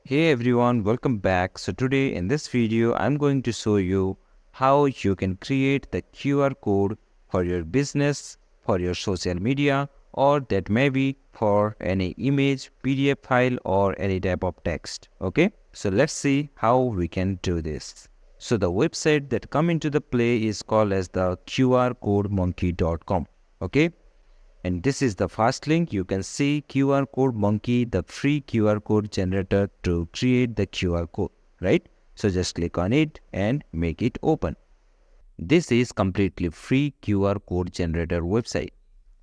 Hey everyone, welcome back. So today in this video, I'm going to show you how you can create the QR code for your business, for your social media, or that may be for any image, PDF file, or any type of text. Okay, so let's see how we can do this. So the website that come into the play is called as the qrcodemonkey.com. Okay, and this is the first link. You can see QR code monkey, the free QR code generator to create the QR code, right? So just click on it and make it open. This is completely free QR code generator website.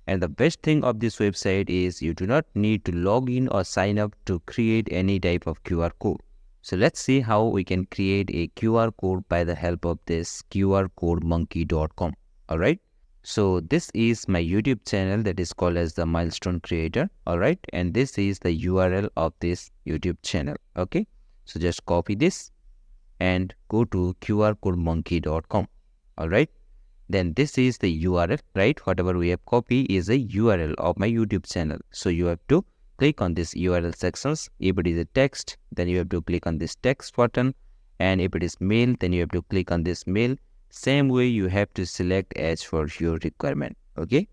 And the best thing of this website is you do not need to log in or sign up to create any type of QR code. So let's see how we can create a QR code by the help of this qrcodemonkey.com. Alright. So this is my YouTube channel that is called as the Milestone Creator. Alright. And this is the URL of this YouTube channel. Okay. So just copy this and go to qrcodemonkey.com. Alright. Then this is the URL, right? Whatever we have copied is a URL of my YouTube channel. So you have to click on this URL sections. If it is a text, then you have to click on this text button. And if it is mail, then you have to click on this mail. Same way you have to select as for your requirement. Okay.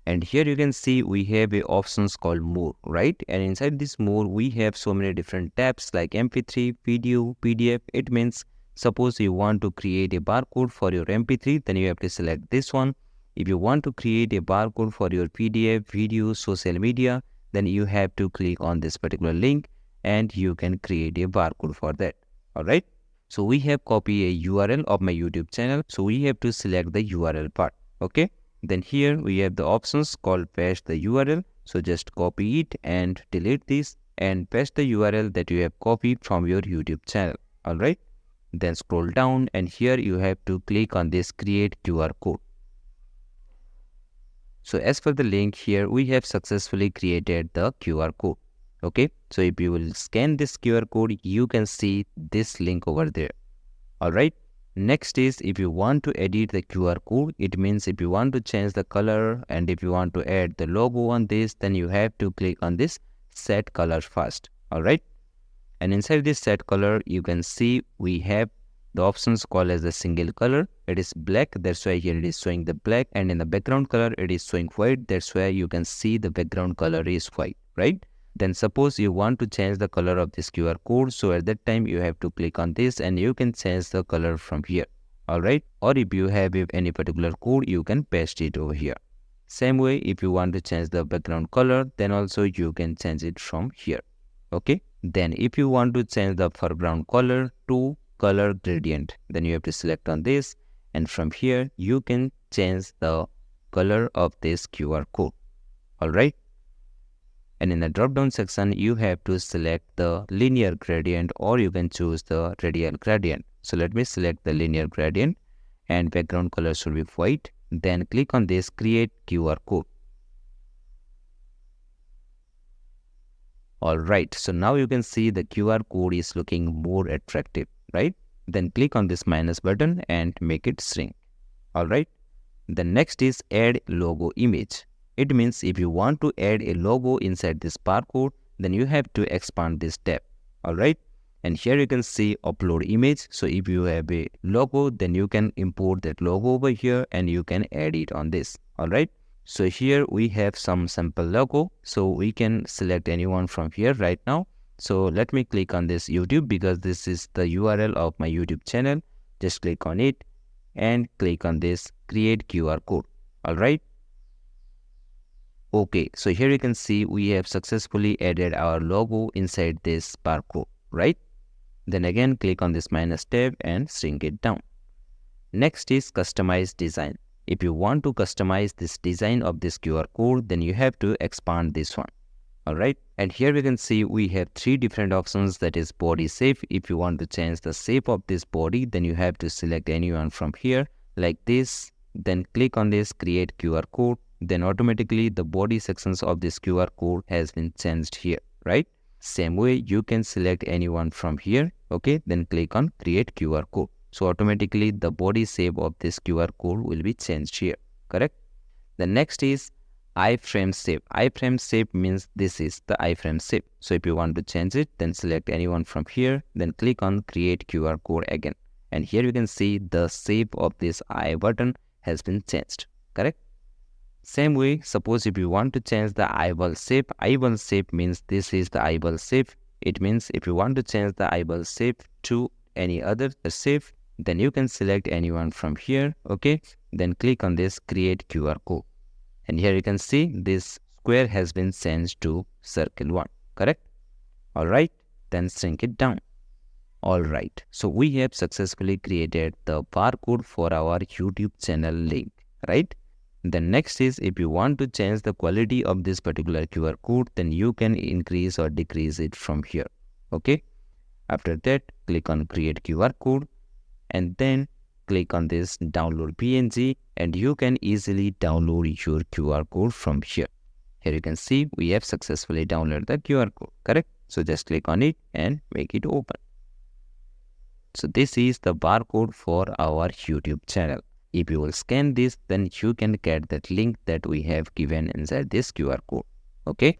And here you can see we have a options called more, right? And inside this more, we have so many different tabs like MP3, video, PDF. It means suppose you want to create a barcode for your MP3, then you have to select this one. If you want to create a barcode for your PDF, video, social media, then you have to click on this particular link and you can create a barcode for that. All right. So we have copied a URL of my YouTube channel. So we have to select the URL part. Okay. Then here we have the options called paste the URL. So just copy it and delete this and paste the URL that you have copied from your YouTube channel. All right. Then scroll down and here you have to click on this create QR code. So as for the link here, we have successfully created the QR code. Okay. So if you will scan this QR code, you can see this link over there. All right. Next is if you want to edit the QR code, it means if you want to change the color and if you want to add the logo on this, then you have to click on this set color first. All right. And inside this set color, you can see we have the options called as the single color. It is black. That's why here it is showing the black. And in the background color, it is showing white. That's why you can see the background color is white, right? Then suppose you want to change the color of this QR code. So at that time, you have to click on this and you can change the color from here. All right. Or if you have any particular code, you can paste it over here. Same way, if you want to change the background color, then also you can change it from here. Okay. Then if you want to change the foreground color to color gradient, then you have to select on this. And from here, you can change the color of this QR code. All right. And in the drop down section, you have to select the linear gradient or you can choose the radial gradient. So let me select the linear gradient and background color should be white. Then click on this create QR code. Alright, so now you can see the QR code is looking more attractive, right? Then click on this minus button and make it shrink. Alright, the next is add logo image. It means if you want to add a logo inside this barcode, then you have to expand this tab. Alright, and here you can see upload image. So if you have a logo, then you can import that logo over here and you can add it on this. Alright. So here we have some sample logo. So we can select anyone from here right now. So let me click on this YouTube because this is the URL of my YouTube channel. Just click on it and click on this create QR code. All right. Okay. So here you can see we have successfully added our logo inside this barcode, right? Then again, click on this minus tab and shrink it down. Next is customize design. If you want to customize this design of this QR code, then you have to expand this one. All right. And here we can see we have three different options, that is body shape. If you want to change the shape of this body, then you have to select anyone from here like this. Then click on this create QR code. Then automatically the body sections of this QR code has been changed here, right? Same way you can select anyone from here. Okay. Then click on create QR code. So automatically the body shape of this QR code will be changed here, correct? The next is iframe shape. Iframe shape means this is the iframe shape. So if you want to change it, then select anyone from here, then click on create QR code again. And here you can see the shape of this I button has been changed, correct? Same way, suppose if you want to change the eyeball shape means this is the eyeball shape. It means if you want to change the eyeball shape to any other shape, then you can select anyone from here, okay? Then click on this create QR code. And here you can see this square has been changed to circle 1, correct? Alright, then shrink it down. Alright, so we have successfully created the barcode for our YouTube channel link, right? Then next is if you want to change the quality of this particular QR code, then you can increase or decrease it from here, okay? After that, click on create QR code and then click on this download PNG and you can easily download your QR code from here. Here you can see we have successfully downloaded the QR code, correct? So just click on it and make it open. So this is the barcode for our YouTube channel. If you will scan this, then you can get that link that we have given inside this QR code, okay?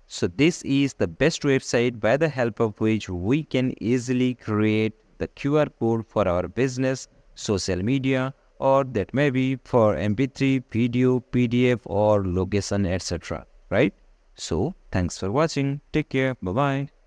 So this is the best website by the help of which we can easily create the QR code for our business, social media, or that may be for MP3, video, PDF, or location, etc. Right? So thanks for watching. Take care. Bye-bye.